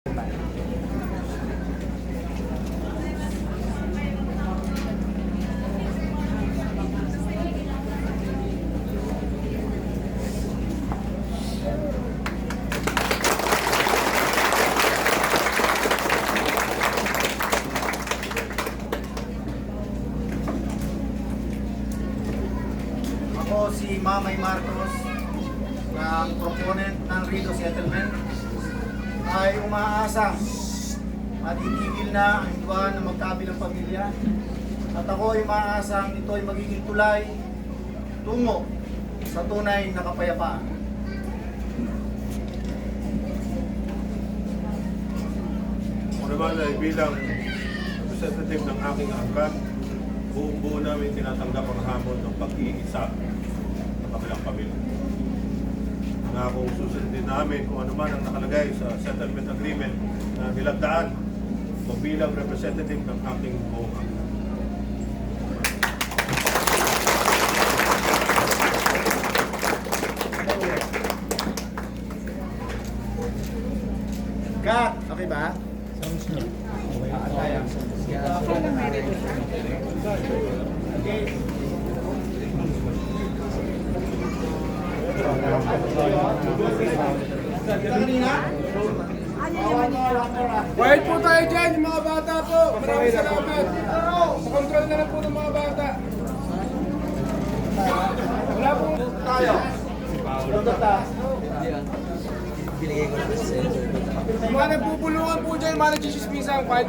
Ako si Mamay Marcos, ng proponent ng Rito Settlement, ay umaasa at itigil na ang iba ng magkabilang pamilya. At ako ay umaasang ito ay magiging tulay tungo sa tunay na kapayapaan. Ako naman ay bilang representative ng aking angkan, buong-buo namin tinatanggap ang hamon ng pag-iisa ng kabilang pamilya. Nangakong susundin namin kung ano man ang nakalagay sa settlement agreement na nilagdaan o bilang representative ng aking buong angkan. Kat, okay ba? Okay. Kanina? Quiet po tayo dyan, yung mga bata po. Maraming salamat. Sa control na lang po ng mga bata. Wala po Tayo. Yung mga nagpupulungan po dyan, yung mga nagsisismisan. Quiet